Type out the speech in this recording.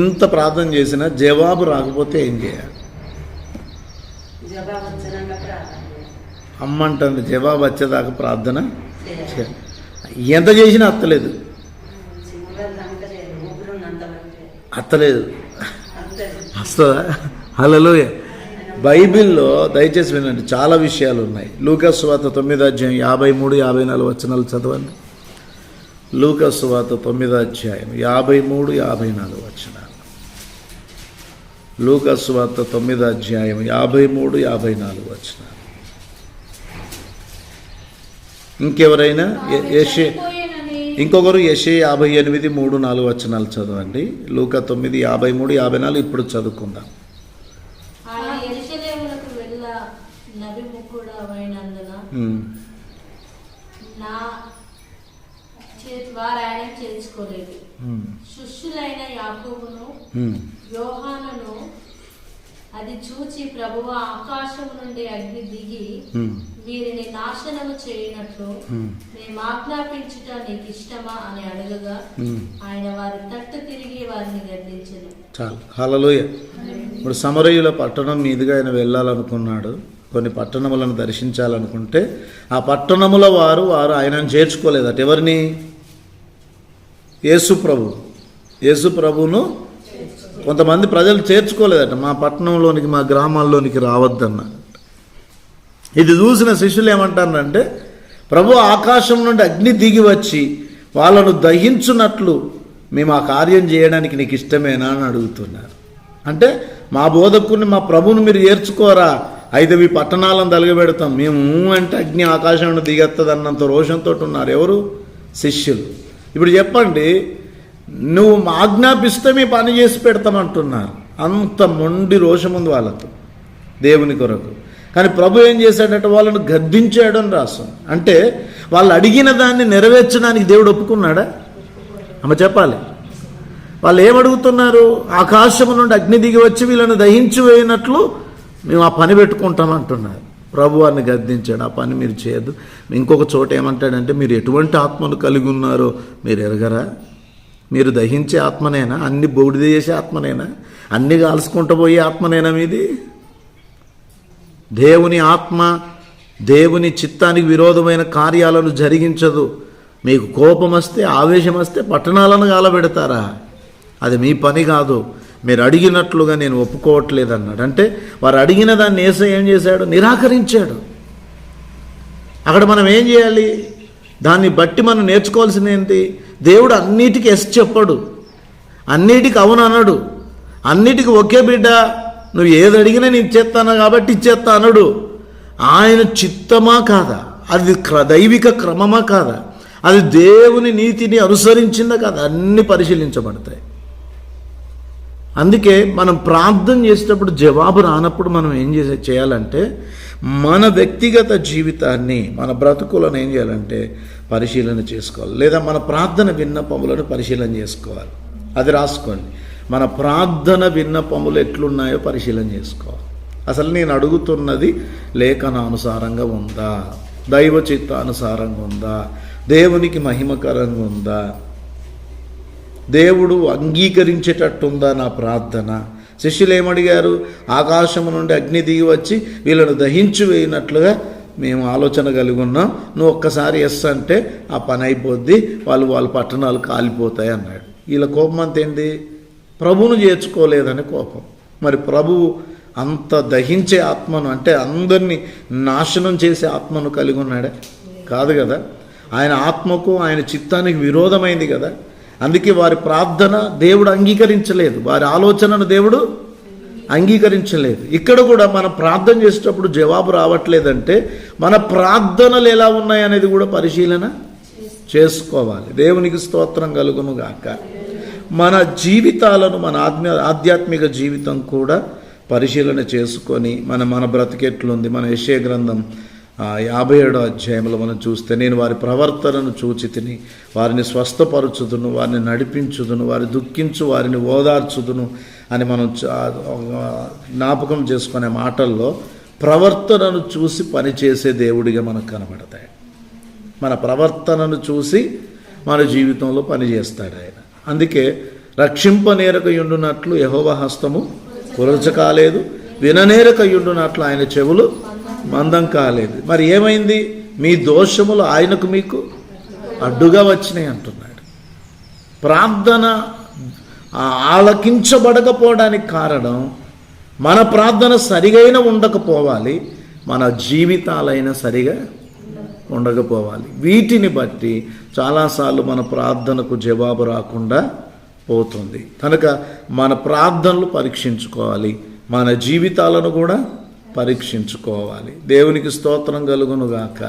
ఇంత ప్రార్థన చేసినా జవాబు రాకపోతే ఏం చేయాలి? అమ్మంటుంది జవాబు వచ్చేదాకా ప్రార్థన ఎంత చేసినా అత్తలేదు వస్తుందా? హల్లెలూయా. బైబిల్లో దయచేసి వినండి, చాలా విషయాలు ఉన్నాయి. లూకాసు సువార్త 9వ అధ్యాయం 53, 54 వచనాలు చదవండి. లూకాసు సువార్త 9వ అధ్యాయం 53, 54 వచనాలు. లూకాసు సువార్త 9వ అధ్యాయం 53, 54 వచనాలు. ఇంకెవరైనా ఇంకొకరు యెషయా 58, 3, 4 వచనాలు చదవండి. లూకా 9, 53, 54 ఇప్పుడు చదువుకుందాం. వారు ఆయన చేర్చుకోలేదు. శిష్యులైన యాకోబును యోహానును అది చూచి ప్రభువు ఆకాశం నుండి అగ్ని దిగి వీరిని నాశనము చేయనట్లు మేము ఆజ్ఞాపించుట నీకు ఇష్టమా అని అడగగా ఆయన వారి తట్టు తిరిగి వారిని గద్దించెను. చాలు. హల్లెలూయా. ఇప్పుడు సమరయుల పట్టణం మీదుగా ఆయన వెళ్ళాలనుకున్నాడు. కొన్ని పట్టణములను దర్శించాలనుకుంటే ఆ పట్టణముల వారు ఆయనను చేర్చుకోలేదట. ఎవరిని? యేసు ప్రభువును కొంతమంది ప్రజలు చేర్చుకోలేదట. మా పట్టణంలోనికి, మా గ్రామాల్లోనికి రావద్దన్న. ఇది చూసిన శిష్యులు ఏమంటారంటే, ప్రభు ఆకాశం నుండి అగ్ని దిగి వచ్చి వాళ్ళను దహించున్నట్లు మేము ఆ కార్యం చేయడానికి నీకు ఇష్టమేనా అని అడుగుతున్నారు. అంటే మా బోధకుని, మా ప్రభువును మీరు చేర్చుకోరా, అయితే మీ పట్టణాలను తలగబెడతాం మేము అంటే అగ్ని ఆకాశం నుండి దిగెత్తది అన్నంత రోషంతో ఉన్నారు. ఎవరు? శిష్యులు. ఇప్పుడు చెప్పండి, నువ్వు ఆజ్ఞాపిస్తే మీ పని చేసి పెడతామంటున్నారు. అంత మొండి రోషం ఉంది వాళ్ళకు దేవుని కొరకు. కానీ ప్రభు ఏం చేశాడంటే వాళ్ళను గద్దించాడు అని రాస్తాం. అంటే వాళ్ళు అడిగిన దాన్ని నెరవేర్చడానికి దేవుడు ఒప్పుకున్నాడా? అమ్మ చెప్పాలి. వాళ్ళు ఏమడుగుతున్నారు? ఆకాశం నుండి అగ్ని దిగి వచ్చి వీళ్ళని దహించి వేయినట్లు మేము ఆ పని పెట్టుకుంటామంటున్నారు. ప్రభు వారిని గద్దించాడు, ఆ పని మీరు చేయొద్దు. ఇంకొక చోట ఏమంటాడంటే, మీరు ఎటువంటి ఆత్మను కలిగి ఉన్నారో మీరు ఎరగరా? మీరు దహించే ఆత్మనేనా? అన్ని బూడిద చేసే ఆత్మనేనా? అన్ని కాల్చుకుంటూ పోయే ఆత్మనేనా మీది? దేవుని ఆత్మ దేవుని చిత్తానికి విరోధమైన కార్యాలను జరిగించదు. మీకు కోపం వస్తే, ఆవేశం వస్తే పట్టణాలను గాలబెడతారా? అది మీ పని కాదు. మీరు అడిగినట్లుగా నేను ఒప్పుకోవట్లేదు అన్నాడు. అంటే వారు అడిగిన దాన్ని యేసయ్య ఏం చేశాడు? నిరాకరించాడు. అక్కడ మనం ఏం చేయాలి? దాన్ని బట్టి మనం నేర్చుకోవాల్సింది ఏంటి? దేవుడు అన్నిటికీ ఎస్ చెప్పడు, అన్నిటికీ అవును అనడు, అన్నిటికీ ఒకే బిడ్డ నువ్వు ఏది అడిగినా నేను ఇచ్చేస్తాను కాబట్టి ఇచ్చేస్తా అనడు. ఆయన చిత్తమా కాదా, అది దైవిక క్రమమా కాదా, అది దేవుని నీతిని అనుసరించిందా కాదా, అన్నీ పరిశీలించబడతాయి. అందుకే మనం ప్రార్థన చేసేటప్పుడు జవాబు రానప్పుడు మనం ఏం చేయాలంటే, మన వ్యక్తిగత జీవితాన్ని, మన బ్రతుకులను ఏం చేయాలంటే పరిశీలన చేసుకోవాలి. లేదా మన ప్రార్థన విన్నపములను పరిశీలన చేసుకోవాలి. అది రాసుకోండి. మన ప్రార్థన విన్నపములు ఎట్లున్నాయో పరిశీలన చేసుకోవాలి. అసలు నేను అడుగుతున్నది లేఖనానుసారంగా ఉందా, దైవ చిత్తానుసారంగా ఉందా, దేవునికి మహిమకరంగా ఉందా, దేవుడు అంగీకరించేటట్టుందా నా ప్రార్థన? శిష్యులు ఏమడిగారు? ఆకాశము నుండి అగ్ని దిగి వచ్చి వీళ్ళను దహించి వేయినట్లుగా మేము ఆలోచన కలిగి ఉన్నాం, నువ్వు ఒక్కసారి ఎస్ అంటే ఆ పని అయిపోద్ది, వాళ్ళ పట్టణాలు కాలిపోతాయి అన్నాడు. వీళ్ళ కోపం అంత ఏంటి? ప్రభువును చేర్చుకోలేదని కోపం. మరి ప్రభువు అంత దహించే ఆత్మను, అంటే అందరినీ నాశనం చేసే ఆత్మను కలిగి ఉన్నాడే? కాదు కదా. ఆయన ఆత్మకు, ఆయన చిత్తానికి విరోధమైంది కదా. అందుకే వారి ప్రార్థన దేవుడు అంగీకరించలేదు, వారి ఆలోచనను దేవుడు అంగీకరించలేదు. ఇక్కడ కూడా మనం ప్రార్థన చేసేటప్పుడు జవాబు రావట్లేదంటే మన ప్రార్థనలు ఎలా ఉన్నాయనేది కూడా పరిశీలన చేసుకోవాలి. దేవునికి స్తోత్రం కలుగును గాక. మన జీవితాలను, మన ఆధ్యాత్మిక జీవితం కూడా పరిశీలన చేసుకొని మన బ్రతికెట్లుంది. మన యెషయా గ్రంథం 57వ అధ్యాయంలో మనం చూస్తే, నేను వారి ప్రవర్తనను చూచి తిని వారిని స్వస్థపరచుదును, వారిని నడిపించుదును, వారి దుఃఖించు వారిని ఓదార్చుదును అని మనం జ్ఞాపకం చేసుకునే మాటల్లో ప్రవర్తనను చూసి పనిచేసే దేవుడిగా మనకు కనబడతాయి. మన ప్రవర్తనను చూసి మన జీవితంలో పనిచేస్తాడు ఆయన. అందుకే రక్షింపనేరకయుండునట్లు యెహోవా హస్తము కురచ కాలేదు, విననేరకయుండునట్లు ఆయన చెవులు మందం కాలేదు. మరి ఏమైంది? మీ దోషములు ఆయనకు మీకు అడ్డుగా వచ్చినాయి అంటున్నాడు. ప్రార్థన ఆలకించబడకపోవడానికి కారణం మన ప్రార్థన సరిగైన ఉండకపోవాలి, మన జీవితాలైనా సరిగా ఉండకపోవాలి. వీటిని బట్టి చాలాసార్లు మన ప్రార్థనకు జవాబు రాకుండా పోతుంది. కనుక మన ప్రార్థనలు పరీక్షించుకోవాలి, మన జీవితాలను కూడా పరీక్షించుకోవాలి. దేవునికి స్తోత్రం కలుగును గాక.